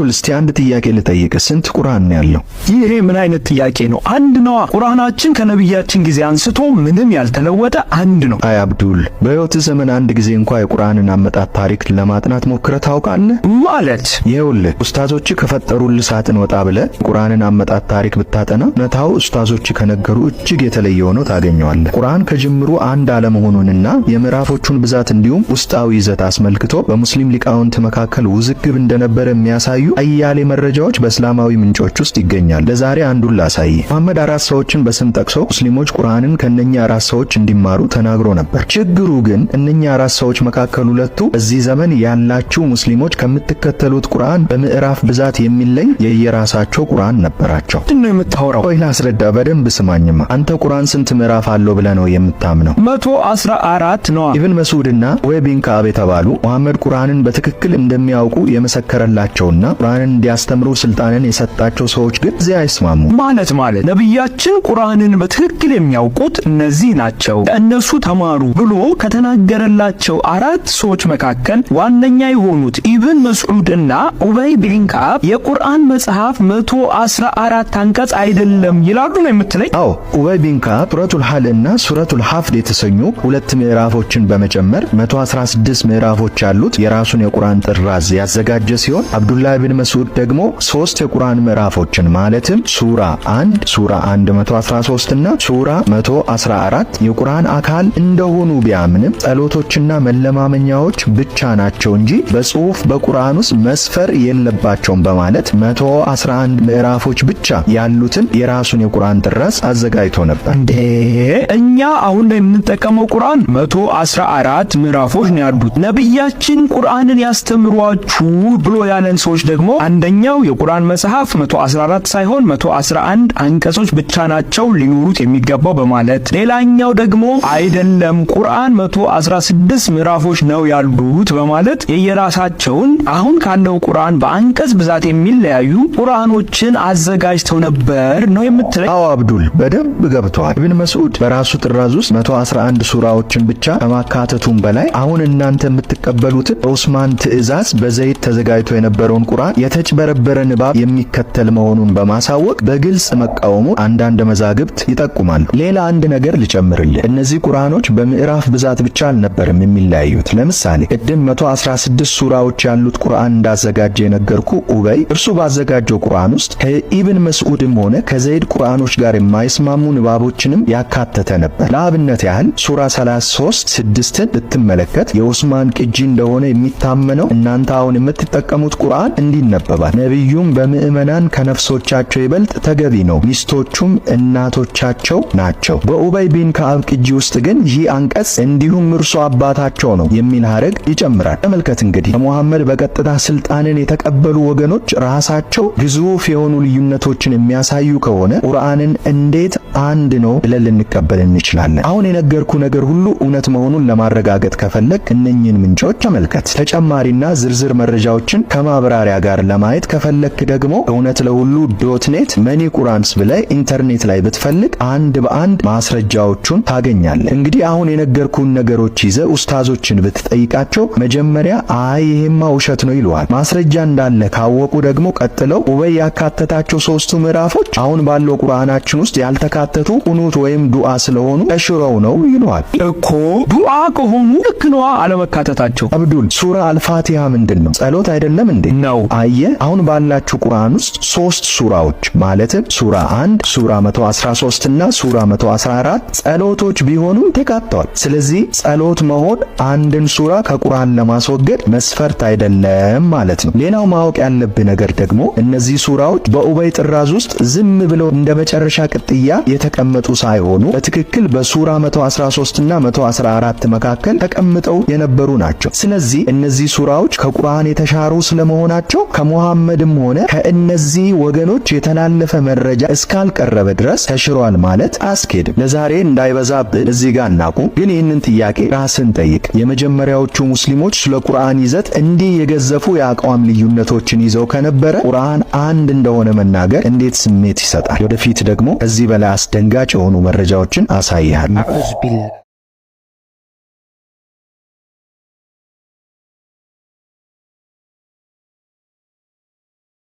እስቲ አንድ ጥያቄ ልጠይቅ። ስንት ቁርአን ነው ያለው? ይሄ ምን አይነት ጥያቄ ነው? አንድ ነው። ቁርአናችን ከነብያችን ጊዜ አንስቶ ምንም ያልተለወጠ አንድ ነው። አይ አብዱል፣ በህይወት ዘመን አንድ ጊዜ እንኳን የቁርአንን አመጣጥ ታሪክ ለማጥናት ሞክረህ ታውቃለህ? ማለት ይኸውልህ ኡስታዞች ከፈጠሩልህ ሳጥን ወጣ ብለህ ቁርአንን አመጣጥ ታሪክ ብታጠና እውነታው ኡስታዞች ከነገሩ እጅግ የተለየ ሆኖ ታገኘዋለህ። ቁርአን ከጅምሩ አንድ አለመሆኑንና የምዕራፎቹን ብዛት እንዲሁም ውስጣዊ ይዘት አስመልክቶ በሙስሊም ሊቃውንት መካከል ውዝግብ እንደነበረ የሚያሳዩ አያሌ መረጃዎች በእስላማዊ ምንጮች ውስጥ ይገኛል። ለዛሬ አንዱን ላሳይ። መሐመድ አራት ሰዎችን በስም ጠቅሶ ሙስሊሞች ቁርአንን ከነኛ አራት ሰዎች እንዲማሩ ተናግሮ ነበር። ችግሩ ግን እነኛ አራት ሰዎች መካከል ሁለቱ በዚህ ዘመን ያላችሁ ሙስሊሞች ከምትከተሉት ቁርአን በምዕራፍ ብዛት የሚለይ የየራሳቸው ቁርአን ነበራቸው። ምንድነው የምታወራው? ቆይ ላስረዳ፣ በደንብ ስማኝማ። አንተ ቁርአን ስንት ምዕራፍ አለው ብለህ ነው የምታምነው? 114 ነው። ኢብን መስዑድና ኡበይ ቢን ከዓብ የተባሉ መሐመድ ቁርአንን በትክክል እንደሚያውቁ የመሰከረላቸውና ቁርአንን እንዲያስተምሩ ስልጣንን የሰጣቸው ሰዎች ግን እዚያ አይስማሙ። ማለት ነብያችን ቁርአንን በትክክል የሚያውቁት እነዚህ ናቸው፣ ከእነሱ ተማሩ ብሎ ከተናገረላቸው አራት ሰዎች መካከል ዋነኛ የሆኑት ኢብን መስዑድና ኡበይ ቢን ከዓብ የቁርአን መጽሐፍ 114 አንቀጽ አይደለም ይላሉ ነው የምትለኝ? አዎ፣ ኡበይ ቢን ከዓብ ሱረቱል ሐል እና ሱረቱል ሐፍድ የተሰኙ ሁለት ምዕራፎችን በመጨመር 116 ምዕራፎች ያሉት የራሱን የቁርአን ጥራዝ ያዘጋጀ ሲሆን አብዱላህ ኢብን መስዑድ ደግሞ 3 የቁርአን ምዕራፎችን ማለትም ሱራ 1፣ ሱራ 113 እና ሱራ 114 የቁርአን አካል እንደሆኑ ቢያምንም ጸሎቶችና መለማመኛዎች ብቻ ናቸው እንጂ በጽሑፍ በቁርአን ውስጥ መስፈር የለባቸውም በማለት 111 ምዕራፎች ብቻ ያሉትን የራሱን የቁርአን ጥራዝ አዘጋጅቶ ነበር። እንዴ እኛ አሁን ላይ የምንጠቀመው ቁርአን 114 ምዕራፎች ነው ያሉት። ነብያችን ቁርአንን ያስተምሯችሁ ብሎ ያለን ሰዎች ደግሞ አንደኛው የቁርአን መጽሐፍ 114 ሳይሆን 111 አንቀጾች ብቻ ናቸው ሊኖሩት የሚገባው በማለት ሌላኛው ደግሞ አይደለም ቁርአን 116 ምዕራፎች ነው ያሉት በማለት የየራሳቸውን አሁን ካለው ቁርአን በአንቀጽ ብዛት የሚለያዩ ቁርአኖችን አዘጋጅተው ነበር ነው የምትለኝ? አዎ አብዱል፣ በደንብ ገብቷል። ኢብን መስዑድ በራሱ ጥራዝ ውስጥ 111 ሱራዎችን ብቻ ከማካተቱም በላይ አሁን እናንተ የምትቀበሉትን በኡስማን ትዕዛዝ በዘይት ተዘጋጅቶ የነበረውን ቁርአን የተጭበረበረ ንባብ የሚከተል መሆኑን በማሳወቅ በግልጽ መቃወሙ አንዳንድ መዛግብት ይጠቁማሉ። ሌላ አንድ ነገር ልጨምርልህ። እነዚህ ቁርአኖች በምዕራፍ ብዛት ብቻ አልነበረም የሚለያዩት። ለምሳሌ ቅድም 116 ሱራዎች ያሉት ቁርአን እንዳዘጋጀ የነገርኩ ኡበይ እርሱ ባዘጋጀው ቁርአን ውስጥ ከኢብን መስዑድም ሆነ ከዘይድ ቁርአኖች ጋር የማይስማሙ ንባቦችንም ያካተተ ነበር። ለአብነት ያህል ሱራ 33:6ን ብትመለከት የኡስማን ቅጂ እንደሆነ የሚታመነው እናንተ አሁን የምትጠቀሙት ቁርአን እንዲነበባል። ነቢዩም በምዕመናን ከነፍሶቻቸው ይበልጥ ተገቢ ነው፣ ሚስቶቹም እናቶቻቸው ናቸው። በኡበይ ቢን ከዓብ ቅጂ ውስጥ ግን ይህ አንቀጽ እንዲሁም እርሱ አባታቸው ነው የሚል ሐረግ ይጨምራል። ተመልከት እንግዲህ ከሙሐመድ በቀጥታ ስልጣንን የተቀበሉ ወገኖች ራሳቸው ግዙፍ የሆኑ ልዩነቶችን የሚያሳዩ ከሆነ ቁርአንን እንዴት አንድ ነው ብለን ልንቀበል እንችላለን? አሁን የነገርኩ ነገር ሁሉ እውነት መሆኑን ለማረጋገጥ ከፈለግ እነኚህን ምንጮች ተመልከት። ተጨማሪና ዝርዝር መረጃዎችን ከማብራሪያ ጋር ለማየት ከፈለክ ደግሞ እውነት ለሁሉ .net መኒ ቁርአንስ ብለህ ኢንተርኔት ላይ ብትፈልግ አንድ በአንድ ማስረጃዎቹን ታገኛለህ። እንግዲህ አሁን የነገርኩን ነገሮች ይዘህ ኡስታዞችን ብትጠይቃቸው መጀመሪያ አይ ይሄማ ውሸት ነው ይሉሃል። ማስረጃ እንዳለ ካወቁ ደግሞ ቀጥለው ኡበይ ያካተታቸው 3ቱ ምዕራፎች አሁን ባለው ቁርአናችን ውስጥ ያልተካተቱ ቁኑት ወይም ዱዓ ስለሆኑ ተሽረው ነው ይሉሃል። እኮ ዱዓ ከሆኑ ልክ ነው አለመካተታቸው። አብዱል፣ ሱራ አልፋቲሃ ምንድነው? ጸሎት አይደለም እንዴ? ነው። አየህ አሁን ባላችሁ ቁርአን ውስጥ 3 ሱራዎች ማለትም ሱራ 1፣ ሱራ 113 እና ሱራ 114 ጸሎቶች ቢሆኑም ተካተዋል። ስለዚህ ጸሎት መሆን አንድን ሱራ ከቁርአን ለማስወገድ መስፈርት አይደለም ማለት ነው። ሌላው ማወቅ ያለብህ ነገር ደግሞ እነዚህ ሱራዎች በኡበይ ጥራዝ ውስጥ ዝም ብለው እንደ መጨረሻ ቅጥያ የተቀመጡ ሳይሆኑ በትክክል በሱራ 113 እና 114 መካከል ተቀምጠው የነበሩ ናቸው። ስለዚህ እነዚህ ሱራዎች ከቁርአን የተሻሩ ስለመሆናቸው ከሙሐመድም ሆነ ከእነዚህ ወገኖች የተላለፈ መረጃ እስካልቀረበ ድረስ ተሽሯል ማለት አስኬድም። ለዛሬ እንዳይበዛብህ እዚህ ጋር እናቁም። ግን ይህንን ጥያቄ ራስን ጠይቅ። የመጀመሪያዎቹ ሙስሊሞች ስለ ቁርአን ይዘት እንዲህ የገዘፉ የአቋም ልዩነቶችን ይዘው ከነበረ ቁርአን አንድ እንደሆነ መናገር እንዴት ስሜት ይሰጣል? ወደፊት ደግሞ ከዚህ በላይ አስደንጋጭ የሆኑ መረጃዎችን አሳይሃለሁ።